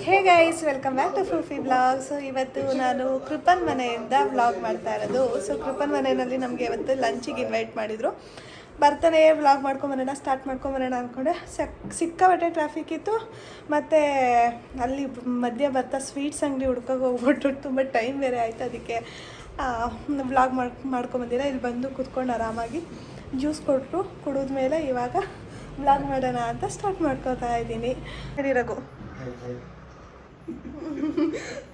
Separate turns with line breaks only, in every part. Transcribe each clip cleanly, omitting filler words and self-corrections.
Hey guys, welcome back to ಫೂಫಿ blog. So ಇವತ್ತು ನಾನು ಕೃಪನ್ ಮನೆಯಿಂದ ವ್ಲಾಗ್ ಮಾಡ್ತಾ ಇರೋದು. ಸೊ ಕೃಪನ್ ಮನೆಯಲ್ಲಿ ನಮಗೆ ಇವತ್ತು ಲಂಚಿಗೆ ಇನ್ವೈಟ್ ಮಾಡಿದರು. ಬರ್ತಾನೆ ವ್ಲಾಗ್ ಸ್ಟಾರ್ಟ್ ಮಾಡ್ಕೊಂಬರೋಣ ಅಂದ್ಕೊಂಡೆ. ಸಿಕ್ಕಾಪಟ್ಟೆ ಟ್ರಾಫಿಕ್ ಇತ್ತು. ಮತ್ತು ಅಲ್ಲಿ ಮಧ್ಯೆ ಬರ್ತಾ ಸ್ವೀಟ್ಸ್ ಅಂಗಡಿ ಹುಡ್ಕೋಕೆ ಹೋಗ್ಬಿಟ್ಟು ತುಂಬ ಟೈಮ್ ಬೇರೆ ಆಯಿತು. ಅದಕ್ಕೆ ವ್ಲಾಗ್ ಮಾಡ್ಕೊಂಬಂದಿರ. ಇಲ್ಲಿ ಬಂದು ಕೂತ್ಕೊಂಡು ಆರಾಮಾಗಿ ಜ್ಯೂಸ್ ಕೊಟ್ಟರು. ಕುಡಿದ್ಮೇಲೆ ಇವಾಗ ವ್ಲಾಗ್ ಮಾಡೋಣ ಅಂತ ಸ್ಟಾರ್ಟ್ ಮಾಡ್ಕೋತಾ ಇದ್ದೀನಿ. ಸರಿ ರಘು.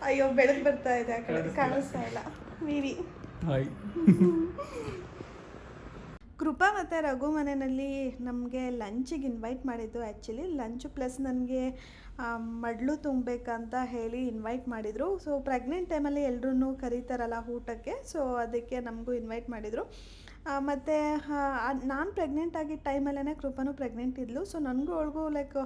ಅಯ್ಯೋ, ಬೆಳಕು ಬರ್ತಾ ಇದೆ, ಆ ಕಡೆ ಕಾಣಿಸ್ತಾ ಇಲ್ಲ. ವಿವಿ ಕೃಪಾ ಮತ್ತು ರಘು ಮನೆಯಲ್ಲಿ ನಮಗೆ ಲಂಚಿಗೆ ಇನ್ವೈಟ್ ಮಾಡಿದ್ದು. ಆ್ಯಕ್ಚುಲಿ ಲಂಚ್ ಪ್ಲಸ್ ನನಗೆ ಮಡ್ಲು ತುಂಬಬೇಕಂತ ಹೇಳಿ ಇನ್ವೈಟ್ ಮಾಡಿದರು. ಸೊ ಪ್ರೆಗ್ನೆಂಟ್ ಟೈಮಲ್ಲಿ ಎಲ್ಲರೂ ಕರೀತಾರಲ್ಲ ಊಟಕ್ಕೆ, ಸೊ ಅದಕ್ಕೆ ನಮಗೂ ಇನ್ವೈಟ್ ಮಾಡಿದರು. ಮತ್ತು ನಾನು ಪ್ರೆಗ್ನೆಂಟ್ ಆಗಿದ್ದ ಟೈಮಲ್ಲೇ ಕೃಪನೂ ಪ್ರೆಗ್ನೆಂಟ್ ಇದ್ಲು. ಸೊ ನನಗೂ ಅವಳಿಗೂ ಲೈಕ್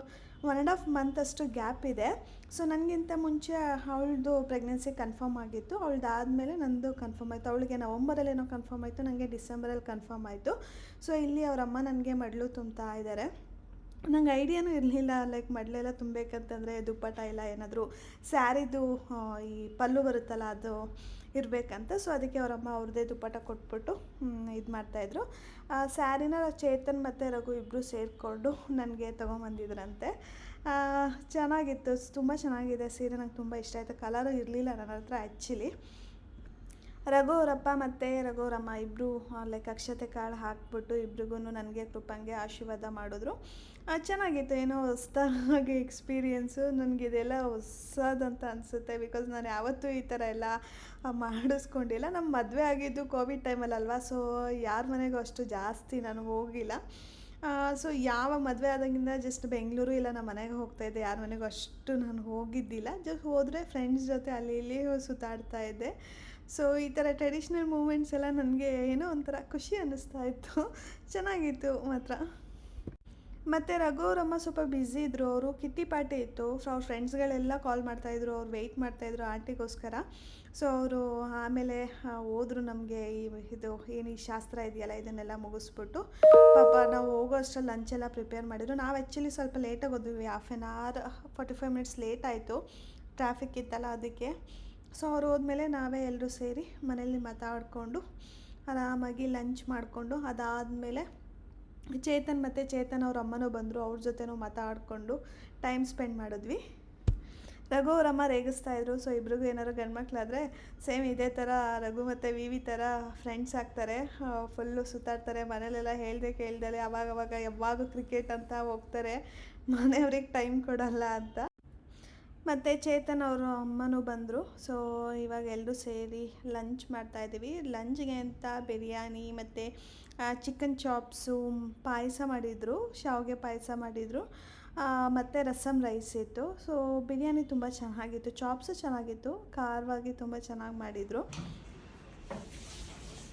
1.5 month ಅಷ್ಟು ಗ್ಯಾಪ್ ಇದೆ. ಸೊ ನನಗಿಂತ ಮುಂಚೆ ಅವಳದು ಪ್ರೆಗ್ನೆನ್ಸಿ ಕನ್ಫರ್ಮ್ ಆಗಿತ್ತು. ಅವಳದಾದಮೇಲೆ ನಂದು ಕನ್ಫರ್ಮ್ ಆಯಿತು. ಅವಳಿಗೆ ನವಂಬರಲ್ಲೇನೋ ಕನ್ಫರ್ಮ್ ಆಯಿತು, ನನಗೆ ಡಿಸೆಂಬರಲ್ಲಿ ಕನ್ಫರ್ಮ್ ಆಯಿತು. ಸೊ ಇಲ್ಲಿ ಅವರಮ್ಮ ನನಗೆ ಮಡ್ಲು ತುಂಬ್ತಾ ಇದ್ದಾರೆ. ನಂಗೆ ಐಡಿಯಾನೂ ಇರಲಿಲ್ಲ ಲೈಕ್ ಮಡ್ಲೆಲ್ಲ ತುಂಬಬೇಕಂತಂದರೆ ದುಪ್ಪಟ ಇಲ್ಲ ಏನಾದರೂ ಸ್ಯಾರಿದು ಈ ಪಲ್ಲು ಬರುತ್ತಲ್ಲ ಅದು ಇರಬೇಕಂತ. ಸೊ ಅದಕ್ಕೆ ಅವರಮ್ಮ ಅವ್ರದ್ದೇ ದುಪ್ಪಟ ಕೊಟ್ಬಿಟ್ಟು ಇದು ಮಾಡ್ತಾಯಿದ್ರು. ಸ್ಯಾರಿನ ಚೇತನ್ ಮತ್ತು ರಘು ಇಬ್ಬರು ಸೇರಿಕೊಂಡು ನನಗೆ ತೊಗೊಂಬಂದಿದ್ರಂತೆ. ಚೆನ್ನಾಗಿತ್ತು, ತುಂಬ ಚೆನ್ನಾಗಿದೆ ಸೀರೆ. ನಂಗೆ ತುಂಬ ಇಷ್ಟ ಆಯಿತು. ಕಲರು ಇರಲಿಲ್ಲ ನನ್ನ ಹತ್ರ ಆ್ಯಕ್ಚುಲಿ. ರಘು ಅವರಪ್ಪ ಮತ್ತು ರಘು ಅವರಮ್ಮ ಇಬ್ಬರು ಲೈಕ್ ಅಕ್ಷತೆ ಕಾಳು ಹಾಕ್ಬಿಟ್ಟು ಇಬ್ರಿಗೂ ನನಗೆ ಕೃಪಂಗೆ ಆಶೀರ್ವಾದ ಮಾಡಿದ್ರು. ಚೆನ್ನಾಗಿತ್ತು. ಏನೋ ಹೊಸ್ದಾಗಿ ಎಕ್ಸ್ಪೀರಿಯೆನ್ಸು. ನನಗಿದೆಲ್ಲ ಹೊಸದಂತ ಅನಿಸುತ್ತೆ. ಬಿಕಾಸ್ ನಾನು ಯಾವತ್ತೂ ಈ ಥರ ಎಲ್ಲ ಮಾಡಿಸ್ಕೊಂಡಿಲ್ಲ. ನಮ್ಮ ಮದುವೆ ಆಗಿದ್ದು ಕೋವಿಡ್ ಟೈಮಲ್ಲಲ್ವ. ಸೊ ಯಾರ ಮನೆಗೂ ಅಷ್ಟು ಜಾಸ್ತಿ ನಾನು ಹೋಗಿಲ್ಲ. ಸೊ ಯಾವ ಮದುವೆ ಆದಾಗಿಂದ ಜಸ್ಟ್ ಬೆಂಗಳೂರು ಇಲ್ಲ ನಮ್ಮ ಮನೆಗೆ ಹೋಗ್ತಾಯಿದ್ದೆ. ಯಾರ ಮನೆಗೂ ಅಷ್ಟು ನಾನು ಹೋಗಿದ್ದಿಲ್ಲ. ಜಸ್ಟ್ ಹೋದರೆ ಫ್ರೆಂಡ್ಸ್ ಜೊತೆ ಅಲ್ಲಿ ಇಲ್ಲಿ ಸುತ್ತಾಡ್ತಾ ಇದ್ದೆ. ಸೊ ಈ ಥರ ಟ್ರೆಡಿಷ್ನಲ್ ಮೂಮೆಂಟ್ಸ್ ಎಲ್ಲ ನನಗೆ ಏನೋ ಒಂಥರ ಖುಷಿ ಅನ್ನಿಸ್ತಾ ಇತ್ತು. ಚೆನ್ನಾಗಿತ್ತು ಮಾತ್ರ. ಮತ್ತು ರಘು ಅವರಮ್ಮ ಸ್ವಲ್ಪ ಬ್ಯುಸಿ ಇದ್ದರು. ಅವರು ಕಿಟ್ಟಿ ಪಾರ್ಟಿ ಇತ್ತು. ಸೊ ಅವ್ರ ಫ್ರೆಂಡ್ಸ್ಗಳೆಲ್ಲ ಕಾಲ್ ಮಾಡ್ತಾಯಿದ್ರು. ಅವ್ರು ವೆಯ್ಟ್ ಮಾಡ್ತಾಯಿದ್ರು ಆಂಟಿಗೋಸ್ಕರ. ಸೊ ಅವರು ಆಮೇಲೆ ಹೋದ್ರು. ನಮಗೆ ಇದು ಏನು ಈ ಶಾಸ್ತ್ರ ಇದೆಯಲ್ಲ ಇದನ್ನೆಲ್ಲ ಮುಗಿಸ್ಬಿಟ್ಟು ಪಾಪ ನಾವು ಹೋಗೋ ಅಷ್ಟರಲ್ಲಿ ಲಂಚೆಲ್ಲ ಪ್ರಿಪೇರ್ ಮಾಡಿದ್ರು. ನಾವು ಆ್ಯಕ್ಚುಲಿ ಸ್ವಲ್ಪ ಲೇಟಾಗಿ ಹೋದ್ವಿ. 1/2 hour 45 minutes ಲೇಟ್ ಆಯಿತು, ಟ್ರಾಫಿಕ್ ಇತ್ತಲ್ಲ ಅದಕ್ಕೆ. ಸೊ ಅವ್ರು ಹೋದ್ಮೇಲೆ ನಾವೇ ಎಲ್ಲರೂ ಸೇರಿ ಮನೇಲಿ ಮಾತಾಡಿಕೊಂಡು ಆರಾಮಾಗಿ ಲಂಚ್ ಮಾಡಿಕೊಂಡು ಅದಾದಮೇಲೆ ಚೇತನ್ ಅವ್ರ ಅಮ್ಮನೂ ಬಂದರು. ಅವ್ರ ಜೊತೆನೂ ಮಾತಾಡಿಕೊಂಡು ಟೈಮ್ ಸ್ಪೆಂಡ್ ಮಾಡಿದ್ವಿ. ರಘು ಅವರಮ್ಮ ರೇಗಿಸ್ತಾಯಿದ್ರು. ಸೊ ಇಬ್ರಿಗೂ ಏನಾರು ಗಂಡ್ಮಕ್ಳಾದರೆ ಸೇಮ್ ಇದೇ ಥರ ರಘು ಮತ್ತು ವಿವಿ ಥರ ಫ್ರೆಂಡ್ಸ್ ಆಗ್ತಾರೆ. ಫುಲ್ಲು ಸುತ್ತಾಡ್ತಾರೆ. ಮನೇಲೆಲ್ಲ ಹೇಳ್ದೆ ಕೇಳ್ದಲೆ ಅವಾಗವಾಗ ಯಾವಾಗ ಕ್ರಿಕೆಟ್ ಅಂತ ಹೋಗ್ತಾರೆ. ಮನೆಯವ್ರಿಗೆ ಟೈಮ್ ಕೊಡಲ್ಲ ಅಂತ. ಮತ್ತು ಚೇತನ್ ಅವರ ಅಮ್ಮನೂ ಬಂದರು. ಸೊ ಇವಾಗ ಎಲ್ಲರೂ ಸೇರಿ ಲಂಚ್ ಮಾಡ್ತಾಯಿದ್ದೀವಿ. ಲಂಚ್ಗೆ ಅಂತ ಬಿರಿಯಾನಿ ಮತ್ತು ಚಿಕನ್ ಚಾಪ್ಸು, ಪಾಯಸ ಮಾಡಿದರು, ಶಾವಿಗೆ ಪಾಯಸ ಮಾಡಿದರು, ಮತ್ತು ರಸಮ್ ರೈಸ್ ಇತ್ತು. ಸೊ ಬಿರಿಯಾನಿ ತುಂಬ ಚೆನ್ನಾಗಿತ್ತು, ಚಾಪ್ಸು ಚೆನ್ನಾಗಿತ್ತು, ಖಾರವಾಗಿ ತುಂಬ ಚೆನ್ನಾಗಿ ಮಾಡಿದರು.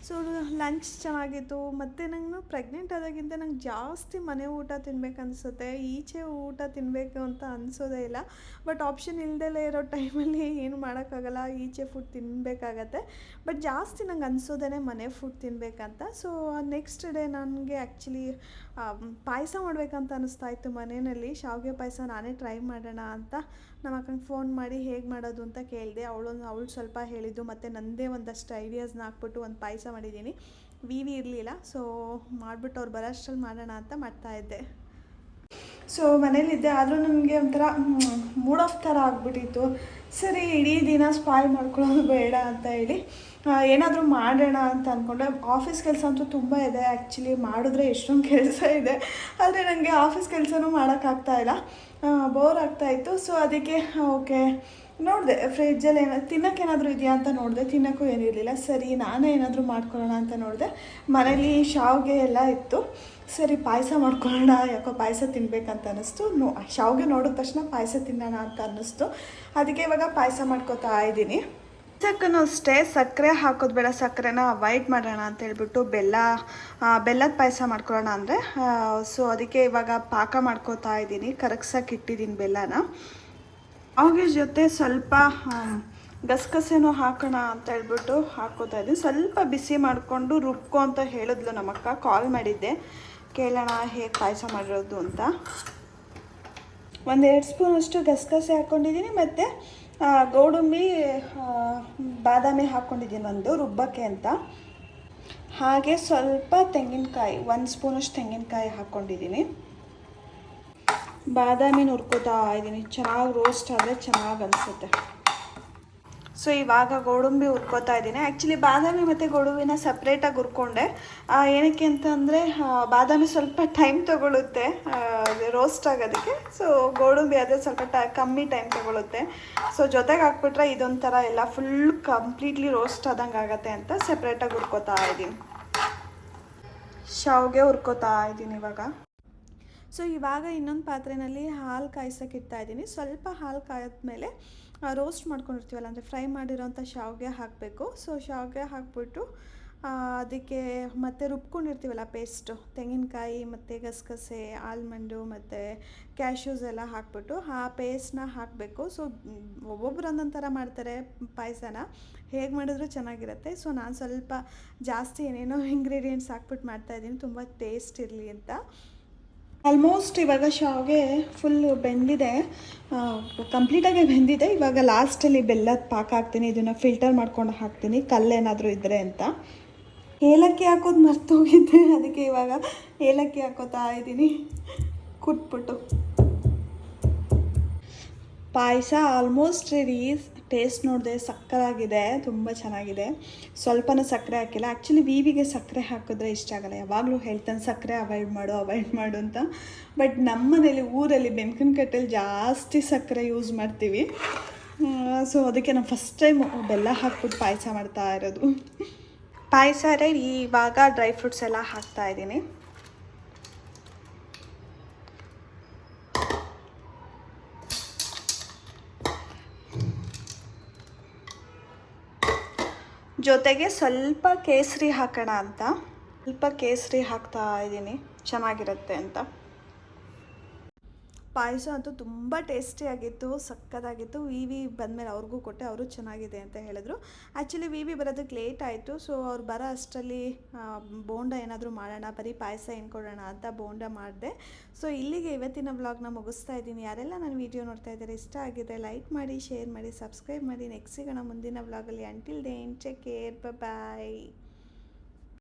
ಸೊ ಲಂಚ್ ಚೆನ್ನಾಗಿತ್ತು. ಮತ್ತು ನಂಗೆ ಪ್ರೆಗ್ನೆಂಟ್ ಆದಾಗಿಂತ ನಂಗೆ ಜಾಸ್ತಿ ಮನೆ ಊಟ ತಿನ್ಬೇಕು ಅನಿಸುತ್ತೆ. ಈಚೆ ಊಟ ತಿನ್ನಬೇಕು ಅಂತ ಅನಿಸೋದೇ ಇಲ್ಲ. ಬಟ್ ಆಪ್ಷನ್ ಇಲ್ಲದಲೇ ಇರೋ ಟೈಮಲ್ಲಿ ಏನು ಮಾಡೋಕ್ಕಾಗಲ್ಲ, ಈಚೆ ಫುಡ್ ತಿನ್ನಬೇಕಾಗತ್ತೆ. ಬಟ್ ಜಾಸ್ತಿ ನಂಗೆ ಅನಿಸೋದೇ ಮನೆ ಫುಡ್ ತಿನ್ನಬೇಕಂತ. ಸೊ ನೆಕ್ಸ್ಟ್ ಡೇ ನನಗೆ ಆ್ಯಕ್ಚುಲಿ ಪಾಯಸ ಮಾಡಬೇಕಂತ ಅನ್ನಿಸ್ತಾ ಇತ್ತು ಮನೆಯಲ್ಲಿ. ಶಾವಿಗೆ ಪಾಯಸ ನಾನೇ ಟ್ರೈ ಮಾಡೋಣ ಅಂತ ನಮ್ಮ ಅಕ್ಕಂಗೆ ಫೋನ್ ಮಾಡಿ ಹೇಗೆ ಮಾಡೋದು ಅಂತ ಕೇಳಿದೆ. ಅವಳು ಸ್ವಲ್ಪ ಹೇಳಿದ್ದು. ಮತ್ತು ನನ್ನದೇ ಒಂದಷ್ಟು ಐಡಿಯಾಸ್ನ ಹಾಕ್ಬಿಟ್ಟು ಒಂದು ಪಾಯಸ ಮಾಡಿದ್ದೀನಿ. ವಿವಿ ಇರಲಿಲ್ಲ. ಸೊ ಮಾಡಿಬಿಟ್ಟು ಅವ್ರು ಬರೋಷ್ಟರಲ್ಲಿ ಮಾಡೋಣ ಅಂತ ಮಾಡ್ತಾಯಿದ್ದೆ. ಸೊ ಮನೇಲಿದ್ದೆ. ಆದರೂ ನನಗೆ ಒಂಥರ ಮೂಡ್ ಆಫ್ ಥರ ಆಗಿಬಿಟ್ಟಿತ್ತು. ಸರಿ ಇಡೀ ದಿನ ಸ್ಪಾಯ್ಲ್ ಮಾಡ್ಕೊಳ್ಳೋದು ಬೇಡ ಅಂತ ಹೇಳಿ ಏನಾದರೂ ಮಾಡೋಣ ಅಂತ ಅಂದ್ಕೊಂಡೆ. ಆಫೀಸ್ ಕೆಲಸ ಅಂತೂ ತುಂಬ ಇದೆ. ಆ್ಯಕ್ಚುಲಿ ಮಾಡಿದ್ರೆ ಎಷ್ಟೊಂದು ಕೆಲಸ ಇದೆ. ಆದರೆ ನನಗೆ ಆಫೀಸ್ ಕೆಲಸನೂ ಮಾಡೋಕ್ಕಾಗ್ತಾಯಿಲ್ಲ, ಬೋರ್ ಆಗ್ತಾಯಿತ್ತು. ಸೊ ಅದಕ್ಕೆ ಓಕೆ ನೋಡಿದೆ ಫ್ರಿಜ್ಜಲ್ಲಿ ತಿನ್ನೋಕ್ಕೇನಾದರೂ ಇದೆಯಾ ಅಂತ ನೋಡಿದೆ. ತಿನ್ನೋಕ್ಕೂ ಏನಿರಲಿಲ್ಲ. ಸರಿ ನಾನೇ ಏನಾದರೂ ಮಾಡ್ಕೊಳ್ಳೋಣ ಅಂತ ನೋಡಿದೆ. ಮನೇಲಿ ಶಾವಿಗೆ ಎಲ್ಲ ಇತ್ತು. ಸರಿ ಪಾಯಸ ಮಾಡ್ಕೊಳ್ಳೋಣ, ಯಾಕೋ ಪಾಯಸ ತಿನ್ನಬೇಕಂತ ಅನ್ನಿಸ್ತು. ಶಾವಿಗೆ ನೋಡಿದ ತಕ್ಷಣ ಪಾಯಸ ತಿನ್ನೋಣ ಅಂತ ಅನ್ನಿಸ್ತು. ಅದಕ್ಕೆ ಇವಾಗ ಪಾಯಸ ಮಾಡ್ಕೋತಾ ಇದ್ದೀನಿ. ಪಾಯಸಕ್ಕೂ ಅಷ್ಟೇ ಸಕ್ಕರೆ ಹಾಕೋದು ಬೇಡ, ಸಕ್ಕರೆನ ಅವಾಯ್ಡ್ ಮಾಡೋಣ ಅಂತ ಹೇಳ್ಬಿಟ್ಟು ಬೆಲ್ಲದ ಪಾಯಸ ಮಾಡ್ಕೊಳ್ಳೋಣ ಅಂದರೆ ಸೊ ಅದಕ್ಕೆ ಇವಾಗ ಪಾಕ ಮಾಡ್ಕೋತಾ ಇದ್ದೀನಿ. ಕರಗ್ಸಕ್ಕೆ ಇಟ್ಟಿದ್ದೀನಿ ಬೆಲ್ಲನ. ಅವಾಗ ಜೊತೆ ಸ್ವಲ್ಪ ಗಸಗಸೆನೂ ಹಾಕೋಣ ಅಂತ ಹೇಳ್ಬಿಟ್ಟು ಹಾಕೋತಾ ಇದ್ದೀನಿ. ಸ್ವಲ್ಪ ಬಿಸಿ ಮಾಡಿಕೊಂಡು ರುಬ್ಕೊ ಅಂತ ಹೇಳಿದ್ಲು ನಮ್ಮಕ್ಕ. ಕಾಲ್ ಮಾಡಿದ್ದೆ ಕೇಳೋಣ ಹೇಗೆ ಪಾಯಸ ಮಾಡಿರೋದು ಅಂತ. ಒಂದೆರಡು ಸ್ಪೂನಷ್ಟು ಗಸಗಸೆ ಹಾಕ್ಕೊಂಡಿದ್ದೀನಿ, ಮತ್ತು ಗೋಡಂಬಿ ಬಾದಾಮಿ ಹಾಕ್ಕೊಂಡಿದ್ದೀನಿ ಒಂದು ರುಬ್ಬಕ್ಕೆ ಅಂತ. ಹಾಗೆ ಸ್ವಲ್ಪ ತೆಂಗಿನಕಾಯಿ, 1 ಸ್ಪೂನಷ್ಟು ತೆಂಗಿನಕಾಯಿ ಹಾಕ್ಕೊಂಡಿದ್ದೀನಿ. ಬಾದಾಮಿನ ಹುರ್ಕೋತಾ ಇದ್ದೀನಿ, ಚೆನ್ನಾಗಿ ರೋಸ್ಟ್ ಆದರೆ ಚೆನ್ನಾಗಿ ಅನಿಸುತ್ತೆ. ಸೊ ಇವಾಗ ಗೋಡಂಬಿ ಹುರ್ಕೋತಾ ಇದ್ದೀನಿ. ಆ್ಯಕ್ಚುಲಿ ಬಾದಾಮಿ ಮತ್ತು ಗೋಡಂಬಿನ ಸಪ್ರೇಟಾಗಿ ಹುರ್ಕೊಂಡೆ. ಏನಕ್ಕೆ ಅಂತಂದರೆ ಬಾದಾಮಿ ಸ್ವಲ್ಪ ಟೈಮ್ ತೊಗೊಳುತ್ತೆ ರೋಸ್ಟ್ ಆಗೋದಕ್ಕೆ. ಸೊ ಗೋಡಂಬಿ ಅದೇ ಸ್ವಲ್ಪ ಕಮ್ಮಿ ಟೈಮ್ ತೊಗೊಳುತ್ತೆ. ಸೊ ಜೊತೆಗೆ ಹಾಕ್ಬಿಟ್ರೆ ಇದೊಂಥರ ಎಲ್ಲ ಫುಲ್ ಕಂಪ್ಲೀಟ್ಲಿ ರೋಸ್ಟ್ ಆದಂಗೆ ಆಗುತ್ತೆ ಅಂತ ಸಪ್ರೇಟಾಗಿ ಹುರ್ಕೋತಾ ಇದ್ದೀನಿ. ಶಾವಿಗೆ ಹುರ್ಕೋತಾ ಇದ್ದೀನಿ ಇವಾಗ. ಸೊ ಇವಾಗ ಇನ್ನೊಂದು ಪಾತ್ರೆಯಲ್ಲಿ ಹಾಲು ಕಾಯಿಸೋಕೆ ಇಡ್ತಾಯಿದ್ದೀನಿ. ಸ್ವಲ್ಪ ಹಾಲು ಕಾಯಿದ್ಮೇಲೆ ರೋಸ್ಟ್ ಮಾಡ್ಕೊಂಡಿರ್ತೀವಲ್ಲ, ಅಂದರೆ ಫ್ರೈ ಮಾಡಿರೋಂಥ ಶಾವಿಗೆ ಹಾಕಬೇಕು. ಸೊ ಶಾವಿಗೆ ಹಾಕ್ಬಿಟ್ಟು ಅದಕ್ಕೆ ಮತ್ತು ರುಬ್ಕೊಂಡಿರ್ತೀವಲ್ಲ ಪೇಸ್ಟು, ತೆಂಗಿನಕಾಯಿ ಮತ್ತು ಗಸಗಸೆ, ಆಲ್ಮಂಡು ಮತ್ತು ಕ್ಯಾಶ್ಯೂಸ್ ಎಲ್ಲ ಹಾಕ್ಬಿಟ್ಟು ಆ ಪೇಸ್ಟನ್ನ ಹಾಕಬೇಕು. ಸೊ ಒಬ್ಬೊಬ್ರು ಒಂದೊಂದು ಥರ ಮಾಡ್ತಾರೆ ಪಾಯಸನ, ಹೇಗೆ ಮಾಡಿದ್ರೂ ಚೆನ್ನಾಗಿರುತ್ತೆ. ಸೊ ನಾನು ಸ್ವಲ್ಪ ಜಾಸ್ತಿ ಏನೇನೋ ಇಂಗ್ರೀಡಿಯೆಂಟ್ಸ್ ಹಾಕ್ಬಿಟ್ಟು ಮಾಡ್ತಾಯಿದ್ದೀನಿ, ತುಂಬ ಟೇಸ್ಟ್ ಇರಲಿ ಅಂತ. ಆಲ್ಮೋಸ್ಟ್ ಇವಾಗ ಶಾವಿಗೆ ಫುಲ್ಲು ಬೆಂದಿದೆ, ಕಂಪ್ಲೀಟಾಗಿ ಬೆಂದಿದೆ. ಇವಾಗ ಲಾಸ್ಟಲ್ಲಿ ಬೆಲ್ಲದ ಪಾಕ ಹಾಕ್ತೀನಿ, ಇದನ್ನು ಫಿಲ್ಟರ್ ಮಾಡ್ಕೊಂಡು ಹಾಕ್ತೀನಿ ಕಲ್ಲೇನಾದರೂ ಇದ್ದರೆ ಅಂತ. ಏಲಕ್ಕಿ ಹಾಕೋದು ಮರ್ತೋಗಿದ್ದೆ, ಅದಕ್ಕೆ ಇವಾಗ ಏಲಕ್ಕಿ ಹಾಕೋತಾ ಇದ್ದೀನಿ ಕುಟ್ಬಿಟ್ಟು. ಪಾಯಸ ಆಲ್ಮೋಸ್ಟ್ ರೆಡಿ. ಟೇಸ್ಟ್ ನೋಡಿದೆ ಸಕ್ಕತ್ತಾಗಿದೆ, ತುಂಬ ಚೆನ್ನಾಗಿದೆ. ಸ್ವಲ್ಪನೂ ಸಕ್ಕರೆ ಹಾಕಿಲ್ಲ. ಆ್ಯಕ್ಚುಲಿ ವಿವಿಗೆ ಸಕ್ಕರೆ ಹಾಕಿದ್ರೆ ಇಷ್ಟ ಆಗಲ್ಲ, ಯಾವಾಗಲೂ ಹೇಳ್ತಾನೆ ಸಕ್ಕರೆ ಅವಾಯ್ಡ್ ಮಾಡು ಅಂತ. ಬಟ್ ನಮ್ಮ ಮನೇಲಿ ಊರಲ್ಲಿ ಬೆಂಕನಕಟ್ಟೆಲಿ ಜಾಸ್ತಿ ಸಕ್ಕರೆ ಯೂಸ್ ಮಾಡ್ತೀವಿ. ಸೊ ಅದಕ್ಕೆ ನಾನು ಫಸ್ಟ್ ಟೈಮ್ ಬೆಲ್ಲ ಹಾಕ್ಬಿಟ್ಟು ಪಾಯಸ ಮಾಡ್ತಾ ಇರೋದು. ಪಾಯಸ ರೆಡಿ. ಇವಾಗ ಡ್ರೈ ಫ್ರೂಟ್ಸ್ ಎಲ್ಲ ಹಾಕ್ತಾಯಿದ್ದೀನಿ. ಜೊತೆಗೆ ಸ್ವಲ್ಪ ಕೇಸರಿ ಹಾಕೋಣ ಅಂತ ಸ್ವಲ್ಪ ಕೇಸರಿ ಹಾಕ್ತಾ ಇದ್ದೀನಿ, ಚೆನ್ನಾಗಿರುತ್ತೆ ಅಂತ. ಪಾಯಸ ಅಂತೂ ತುಂಬ ಟೇಸ್ಟಿಯಾಗಿತ್ತು, ಸಕ್ಕತ್ತಾಗಿತ್ತು. ವಿ ಬಂದಮೇಲೆ ಅವ್ರಿಗೂ ಕೊಟ್ಟೆ, ಅವರು ಚೆನ್ನಾಗಿದೆ ಅಂತ ಹೇಳಿದ್ರು. ಆ್ಯಕ್ಚುಲಿ ವಿ ಬರೋದಕ್ಕೆ ಲೇಟ್ ಆಯಿತು. ಸೊ ಅವ್ರು ಬರೋ ಅಷ್ಟರಲ್ಲಿ ಬೋಂಡ ಏನಾದರೂ ಮಾಡೋಣ, ಬರೀ ಪಾಯಸ ಏನು ಕೊಡೋಣ ಅಂತ ಬೋಂಡ ಮಾಡಿದೆ. ಸೊ ಇಲ್ಲಿಗೆ ಇವತ್ತಿನ ವ್ಲಾಗ್ನ ಮುಗಿಸ್ತಾ ಇದ್ದೀನಿ. ಯಾರೆಲ್ಲ ನನ್ನ ವೀಡಿಯೋ ನೋಡ್ತಾ ಇದ್ದಾರೆ, ಇಷ್ಟ ಆಗಿದ್ರೆ ಲೈಕ್ ಮಾಡಿ, ಶೇರ್ ಮಾಡಿ, ಸಬ್ಸ್ಕ್ರೈಬ್ ಮಾಡಿ. ನೆಕ್ಸ್ಟ್ ಸಿಗೋಣ ಮುಂದಿನ ವ್ಲಾಗಲ್ಲಿ. ಅಂಟಿಲ್ ದೆನ್ ಟೇಕ್ ಕೇರ್, ಬಾಯ್.